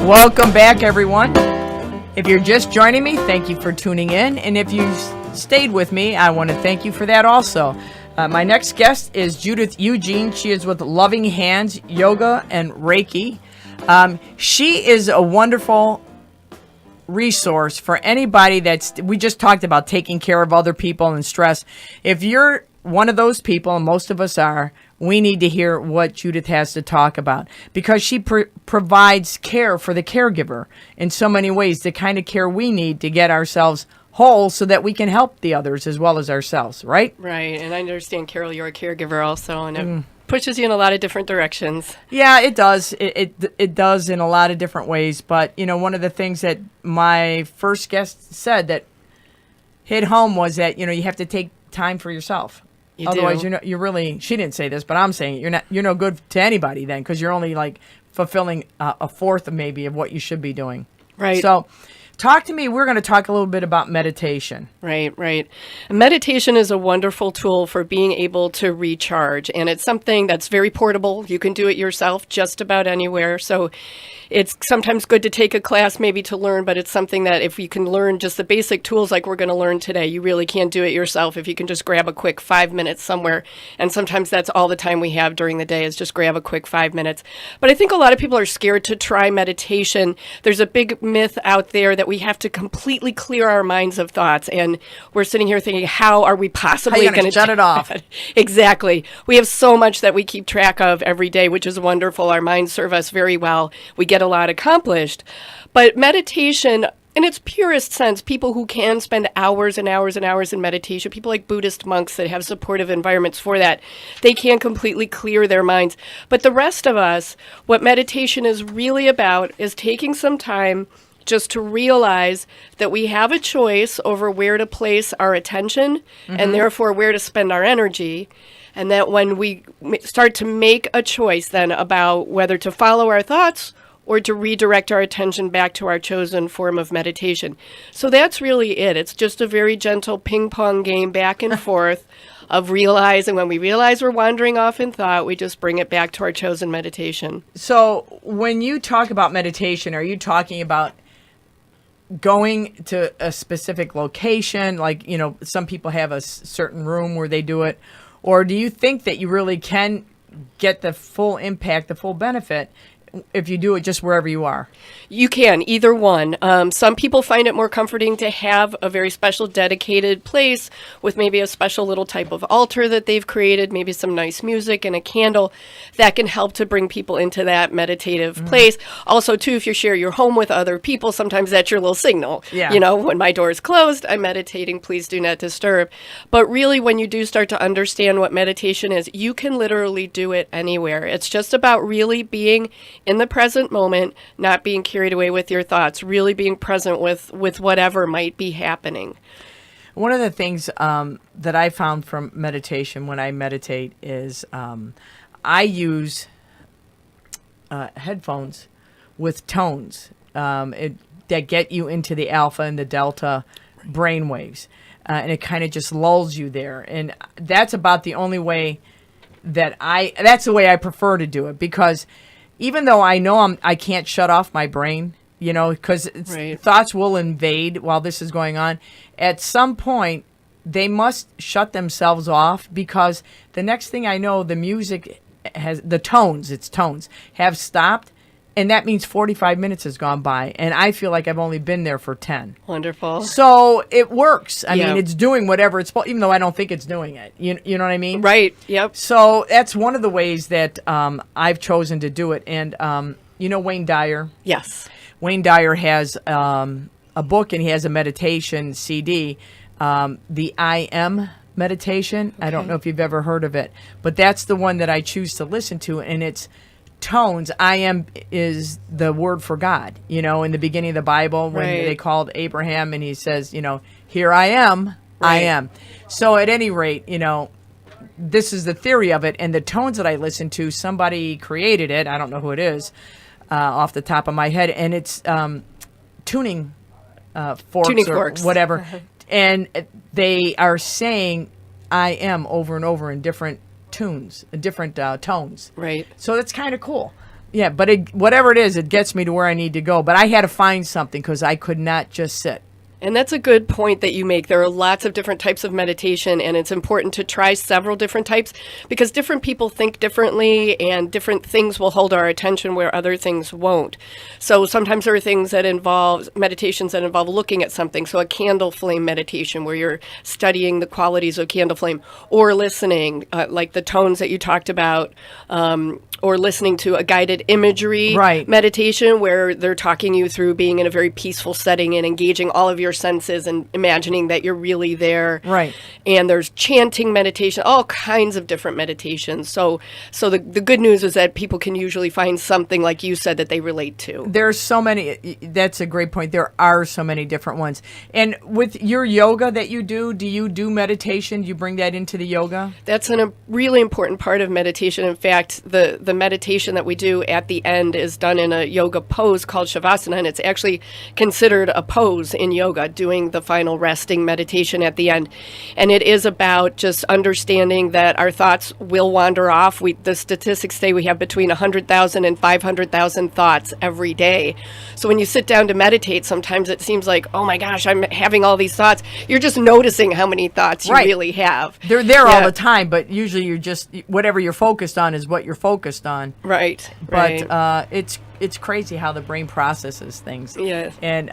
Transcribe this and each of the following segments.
Welcome back, everyone. If you're just joining me, thank you for tuning in. And if you stayed with me, I want to thank you for that also. My next guest is Judith Eugene. She is with Loving Hands Yoga and Reiki. She is a wonderful resource for anybody we just talked about taking care of other people and stress. If you're one of those people, and most of us are, we need to hear what Judith has to talk about, because she provides care for the caregiver in so many ways, the kind of care we need to get ourselves whole so that we can help the others as well as ourselves, right? Right. And I understand, Carol, you're a caregiver also, and it pushes you in a lot of different directions. Yeah, it does. It does in a lot of different ways. But, one of the things that my first guest said that hit home was that, you have to take time for yourself. Otherwise, you're really, she didn't say this, but I'm saying it, you're no good to anybody then, because you're only like fulfilling a fourth maybe of what you should be doing. Right. So talk to me. We're going to talk a little bit about meditation. Right. Meditation is a wonderful tool for being able to recharge, and it's something that's very portable. You can do it yourself just about anywhere. So it's sometimes good to take a class maybe to learn, but it's something that if you can learn just the basic tools like we're going to learn today, you really can't do it yourself if you can just grab a quick 5 minutes somewhere. And sometimes that's all the time we have during the day is just grab a quick 5 minutes. But I think a lot of people are scared to try meditation. There's a big myth out there that we have to completely clear our minds of thoughts. And we're sitting here thinking, how are we possibly going to shut it off? Exactly. We have so much that we keep track of every day, which is wonderful. Our minds serve us very well. We get a lot accomplished. But meditation, in its purest sense, people who can spend hours and hours and hours in meditation, people like Buddhist monks that have supportive environments for that, they can completely clear their minds. But the rest of us, what meditation is really about is taking some time just to realize that we have a choice over where to place our attention and therefore where to spend our energy. And that when we start to make a choice then about whether to follow our thoughts or to redirect our attention back to our chosen form of meditation. So that's really it. It's just a very gentle ping pong game back and forth of realizing when we realize we're wandering off in thought, we just bring it back to our chosen meditation. So when you talk about meditation, are you talking about going to a specific location? Like, some people have a certain room where they do it. Or do you think that you really can get the full impact, the full benefit if you do it just wherever you are? You can, either one. Some people find it more comforting to have a very special dedicated place with maybe a special little type of altar that they've created, maybe some nice music and a candle that can help to bring people into that meditative place. Also, too, if you share your home with other people, sometimes that's your little signal. Yeah. When my door is closed, I'm meditating, please do not disturb. But really, when you do start to understand what meditation is, you can literally do it anywhere. It's just about really being in the present moment, not being carried away with your thoughts, really being present with whatever might be happening. One of the things that I found from meditation when I meditate is I use headphones with tones that get you into the alpha and the delta brain waves. And it kind of just lulls you there. And that's about the only way that's the way I prefer to do it, because even though I know I can't shut off my brain, because thoughts will invade while this is going on, at some point they must shut themselves off, because the next thing I know, the music has the tones, have stopped. And that means 45 minutes has gone by, and I feel like I've only been there for 10. Wonderful. So it works. I mean, it's doing whatever it's supposed, even though I don't think it's doing it. You know what I mean? Right. Yep. So that's one of the ways that I've chosen to do it. And Wayne Dyer? Yes. Wayne Dyer has a book, and he has a meditation CD, the I Am meditation. Okay. I don't know if you've ever heard of it, but that's the one that I choose to listen to, and it's tones. I am is the word for God, in the beginning of the Bible when they called Abraham and he says, here I am, I am. So at any rate, this is the theory of it. And the tones that I listen to, somebody created it. I don't know who it is off the top of my head. And it's tuning forks or whatever. And they are saying I am over and over in different tunes, different tones. Right. So that's kind of cool. Yeah, but whatever it is, it gets me to where I need to go. But I had to find something because I could not just sit. And that's a good point that you make. There are lots of different types of meditation, and it's important to try several different types because different people think differently, and different things will hold our attention where other things won't. So sometimes there are things that involve meditations that involve looking at something. So a candle flame meditation where you're studying the qualities of candle flame, or listening, like the tones that you talked about, or listening to a guided imagery meditation where they're talking you through being in a very peaceful setting and engaging all of your senses and imagining that you're really there. Right. And there's chanting meditation, all kinds of different meditations. So the good news is that people can usually find something, like you said, that they relate to. There's so many. That's a great point. There are so many different ones. And with your yoga that you do meditation? Do you bring that into the yoga? That's a really important part of meditation. In fact, the meditation that we do at the end is done in a yoga pose called Shavasana, and it's actually considered a pose in yoga, doing the final resting meditation at the end. And it is about just understanding that our thoughts will wander off. The statistics say we have between 100,000 and 500,000 thoughts every day. So when you sit down to meditate, sometimes it seems like, oh my gosh, I'm having all these thoughts. You're just noticing how many thoughts you really have. They're there all the time, but usually you're just, whatever you're focused on is what you're focused on. Right. But it's crazy how the brain processes things. Yeah. And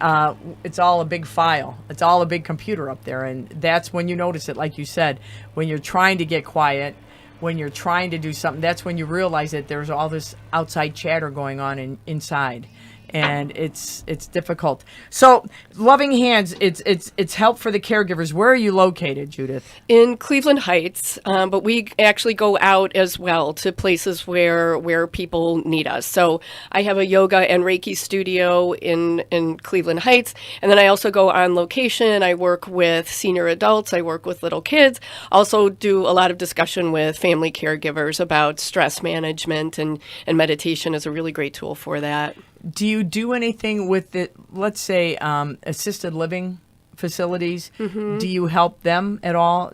it's all a big file. It's all a big computer up there. And that's when you notice it, like you said, when you're trying to get quiet, when you're trying to do something, that's when you realize that there's all this outside chatter going on inside. And it's difficult. So, Loving Hands, it's help for the caregivers. Where are you located, Judith? In Cleveland Heights, but we actually go out as well to places where people need us. So I have a yoga and Reiki studio in Cleveland Heights, and then I also go on location. I work with senior adults. I work with little kids. Also do a lot of discussion with family caregivers about stress management, and meditation is a really great tool for that. Do you do anything with let's say, assisted living facilities? Mm-hmm. Do you help them at all?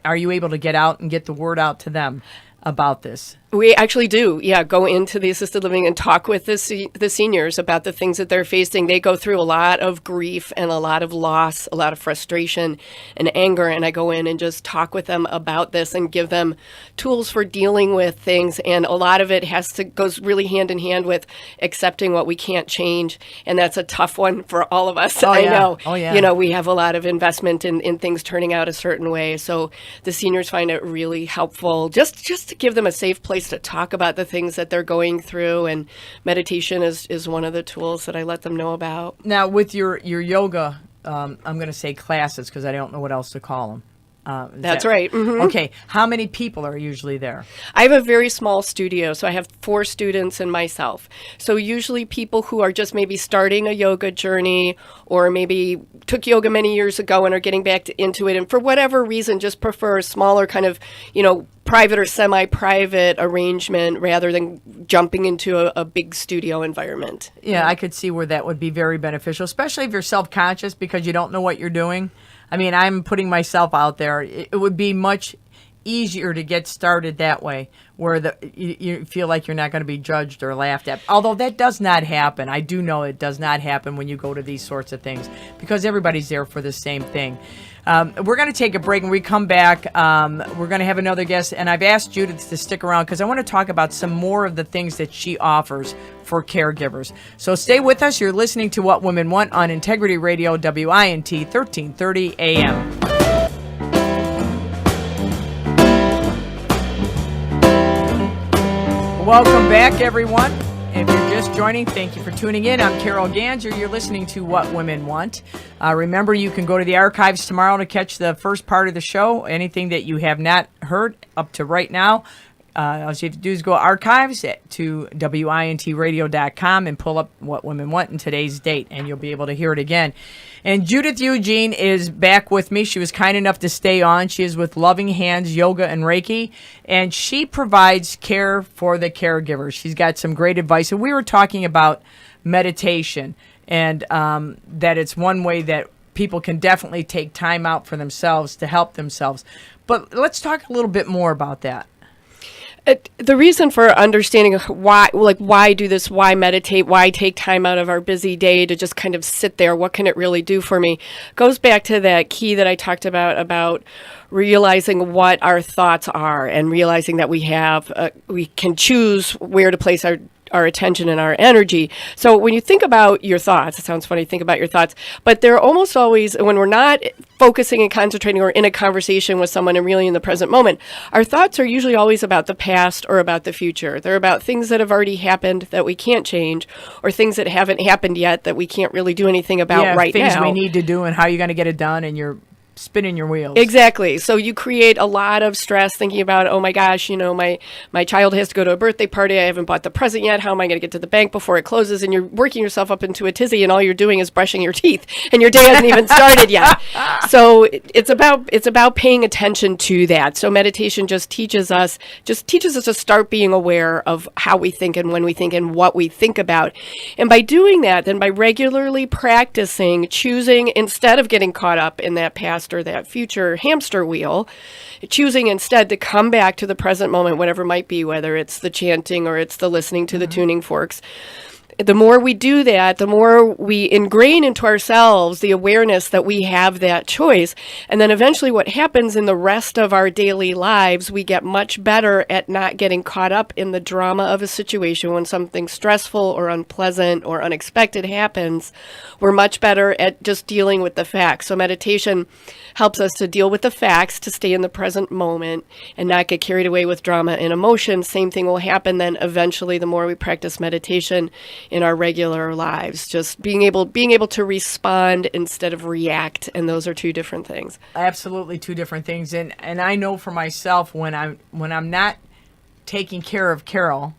Are you able to get out and get the word out to them about this? We actually do, go into the assisted living and talk with the seniors about the things that they're facing. They go through a lot of grief and a lot of loss, a lot of frustration and anger, and I go in and just talk with them about this and give them tools for dealing with things. And a lot of it goes really hand in hand with accepting what we can't change, and that's a tough one for all of us. I know. Oh, yeah. We have a lot of investment in things turning out a certain way, so the seniors find it really helpful just to give them a safe place to talk about the things that they're going through, and meditation is one of the tools that I let them know about. Now, with your yoga, I'm going to say classes because I don't know what else to call them. That's right. Mm-hmm. Okay. How many people are usually there? I have a very small studio, so I have 4 students and myself. So usually people who are just maybe starting a yoga journey, or maybe took yoga many years ago and are getting back into it, and for whatever reason just prefer a smaller kind of, private or semi-private arrangement rather than jumping into a big studio environment. Yeah, I could see where that would be very beneficial, especially if you're self-conscious because you don't know what you're doing. I mean, I'm putting myself out there. It would be much easier to get started that way, where you feel like you're not going to be judged or laughed at. Although that does not happen. I do know it does not happen when you go to these sorts of things because everybody's there for the same thing. We're going to take a break. When we come back, we're going to have another guest, and I've asked Judith to stick around because I want to talk about some more of the things that she offers for caregivers. So stay with us. You're listening to What Women Want on Integrity Radio, WINT 1330 AM. Welcome back, everyone. If you're just joining, thank you for tuning in. I'm Carol Ganser. You're listening to What Women Want. Remember, you can go to the archives tomorrow to catch the first part of the show. Anything that you have not heard up to right now, all you have to do is go archives to wintradio.com and pull up What Women Want in today's date, and you'll be able to hear it again. And Judith Eugene is back with me. She was kind enough to stay on. She is with Loving Hands Yoga and Reiki, and she provides care for the caregivers. She's got some great advice. And we were talking about meditation, and that it's one way that people can definitely take time out for themselves to help themselves. But let's talk a little bit more about that. The reason for understanding why do this, why meditate, why take time out of our busy day to just kind of sit there, what can it really do for me, goes back to that key that I talked about realizing what our thoughts are and realizing that we can choose where to place our attention and our energy. So when you think about your thoughts, it sounds funny, think about your thoughts, but they're almost always, when we're not focusing and concentrating or in a conversation with someone and really in the present moment, our thoughts are usually always about the past or about the future. They're about things that have already happened that we can't change, or things that haven't happened yet that we can't really do anything about right now. Things we need to do and how you're going to get it done, and you're spinning your wheels. Exactly. So you create a lot of stress thinking about, oh my gosh, my child has to go to a birthday party. I haven't bought the present yet. How am I going to get to the bank before it closes? And you're working yourself up into a tizzy, and all you're doing is brushing your teeth, and your day hasn't even started yet. So it's about paying attention to that. So meditation just teaches us to start being aware of how we think and when we think and what we think about. And by doing that, then by regularly practicing, choosing, instead of getting caught up in that past or that future hamster wheel, choosing instead to come back to the present moment, whatever it might be, whether it's the chanting or it's the listening to the tuning forks. The more we do that, the more we ingrain into ourselves the awareness that we have that choice. And then eventually what happens in the rest of our daily lives, we get much better at not getting caught up in the drama of a situation. When something stressful or unpleasant or unexpected happens, we're much better at just dealing with the facts. So meditation helps us to deal with the facts, to stay in the present moment and not get carried away with drama and emotion. Same thing will happen then eventually the more we practice meditation in our regular lives, just being able to respond instead of react. And those are two different things. Absolutely two different things. And I know for myself, when I'm not taking care of Carol,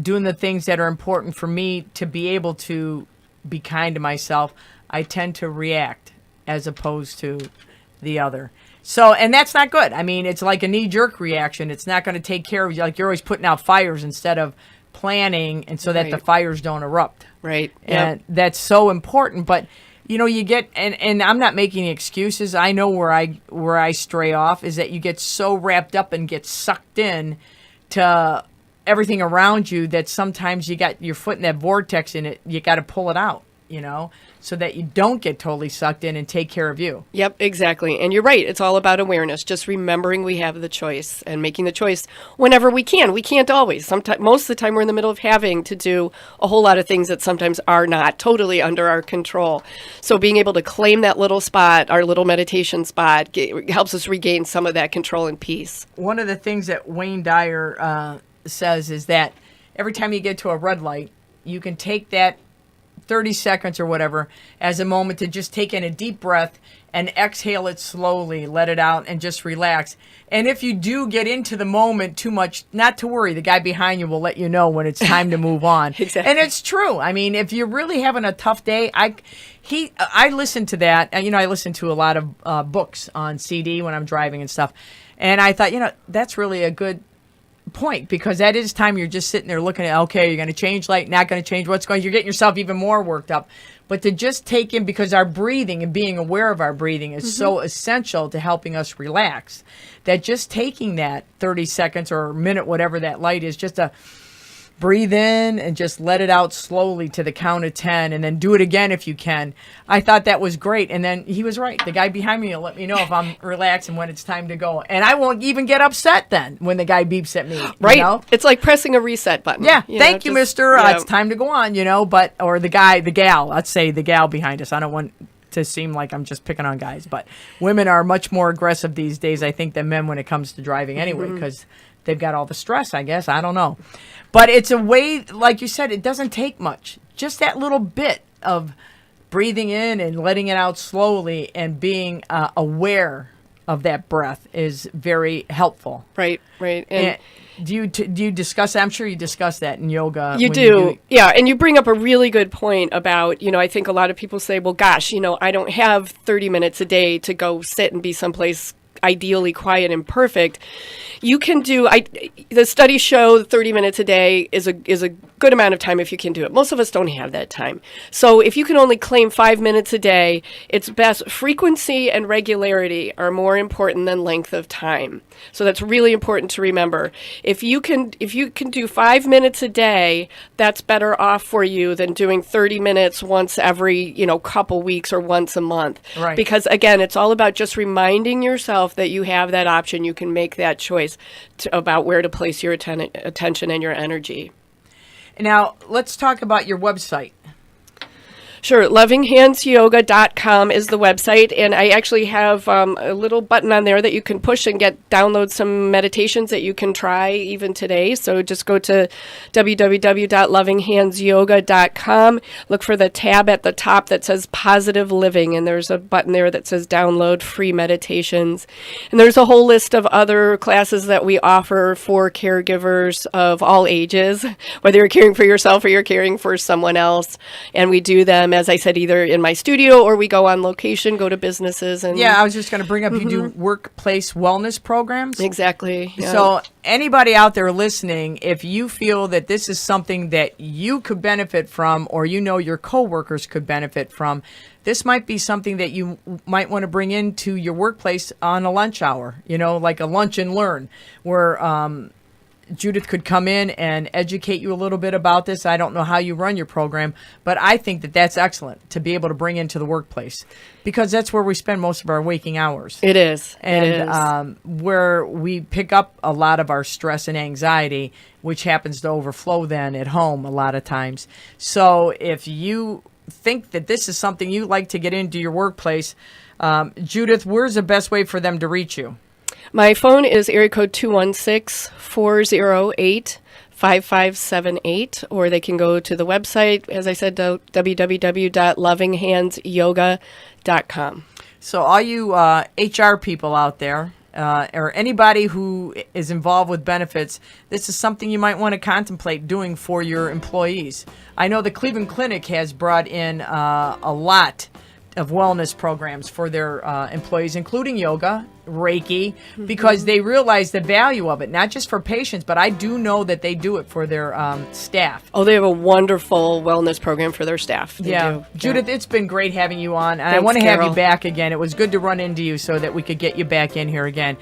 doing the things that are important for me to be able to be kind to myself, I tend to react as opposed to the other. So, and that's not good. I mean, it's like a knee-jerk reaction. It's not going to take care of you. Like, you're always putting out fires instead of planning, and so that the fires don't erupt. Right. And that's so important. But you get, and I'm not making excuses. I know where I stray off is that you get so wrapped up and get sucked in to everything around you that sometimes you got your foot in that vortex and you got to pull it out, so that you don't get totally sucked in and take care of you. Yep, exactly. And you're right. It's all about awareness, just remembering we have the choice and making the choice whenever we can. We can't always. Most of the time we're in the middle of having to do a whole lot of things that sometimes are not totally under our control. So being able to claim that little spot, our little meditation spot, helps us regain some of that control and peace. One of the things that Wayne Dyer says is that every time you get to a red light, you can take that 30 seconds or whatever as a moment to just take in a deep breath and exhale it slowly, let it out, and just relax. And if you do get into the moment too much, not to worry. The guy behind you will let you know when it's time to move on. Exactly. And it's true. I mean, if you're really having a tough day, I listen to that. I listen to a lot of books on CD when I'm driving and stuff. And I thought, that's really a good point, because that is time you're just sitting there looking at, okay, you're going to change light, not going to change, you're getting yourself even more worked up. But to just take in, because our breathing and being aware of our breathing is so essential to helping us relax, that just taking that 30 seconds or a minute, whatever that light is, just to breathe in and just let it out slowly to the count of 10, and then do it again if you can. I thought that was great. And then he was right. The guy behind me will let me know if I'm relaxed and when it's time to go. And I won't even get upset then when the guy beeps at me. Right. It's like pressing a reset button. Yeah. Thank you, mister. It's time to go on, or the gal, let's say the gal behind us. I don't want to seem like I'm just picking on guys, but women are much more aggressive these days, I think, than men when it comes to driving anyway, because they've got all the stress, I guess. I don't know. But it's a way, like you said, it doesn't take much. Just that little bit of breathing in and letting it out slowly and being aware of that breath is very helpful. Right. And do you discuss that? I'm sure you discuss that in yoga. You do. Yeah, and you bring up a really good point about, I think a lot of people say, well, gosh, I don't have 30 minutes a day to go sit and be someplace ideally quiet and perfect. You can do, the studies show 30 minutes a day is a good amount of time if you can do it. Most of us don't have that time. So if you can only claim 5 minutes a day, it's best. Frequency and regularity are more important than length of time. So that's really important to remember. If you can do 5 minutes a day, that's better off for you than doing 30 minutes once every, couple weeks or once a month. Right. Because again, it's all about just reminding yourself that you have that option. You can make that choice about where to place your attention and your energy. Now, let's talk about your website. Sure. LovingHandsYoga.com is the website, and I actually have a little button on there that you can push and download some meditations that you can try even today. So just go to www.lovinghandsyoga.com. Look for the tab at the top that says Positive Living, and there's a button there that says Download Free Meditations. And there's a whole list of other classes that we offer for caregivers of all ages, whether you're caring for yourself or you're caring for someone else. And we do them, as I said, either in my studio or we go on location, go to businesses. And yeah, I was just going to bring up, you do workplace wellness programs. Exactly. Yeah. So anybody out there listening, if you feel that this is something that you could benefit from, or your coworkers could benefit from, this might be something that you might want to bring into your workplace on a lunch hour, like a lunch and learn, where Judith could come in and educate you a little bit about this. I don't know how you run your program, but I think that that's excellent to be able to bring into the workplace, because that's where we spend most of our waking hours. It is. And where we pick up a lot of our stress and anxiety, which happens to overflow then at home a lot of times. So if you think that this is something you like to get into your workplace, Judith, where's the best way for them to reach you? My phone is area code 216-408-5578, or they can go to the website, as I said, www.lovinghandsyoga.com. So all you HR people out there, or anybody who is involved with benefits, this is something you might want to contemplate doing for your employees. I know the Cleveland Clinic has brought in a lot of wellness programs for their employees, including yoga, Reiki, because they realize the value of it, not just for patients, but I do know that they do it for their staff. Oh, they have a wonderful wellness program for their staff. They do. Judith, it's been great having you on. And I Thanks, want to have Carol. you back again. It was good to run into you so that we could get you back in here again.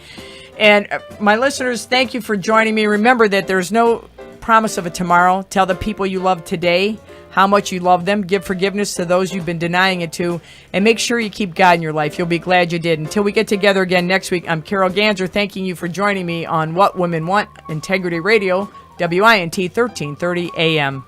And my listeners, thank you for joining me. Remember that there's no promise of a tomorrow. Tell the people you love today how much you love them. Give forgiveness to those you've been denying it to. And make sure you keep God in your life. You'll be glad you did. Until we get together again next week, I'm Carol Ganser, thanking you for joining me on What Women Want, Integrity Radio, WINT 1330 AM.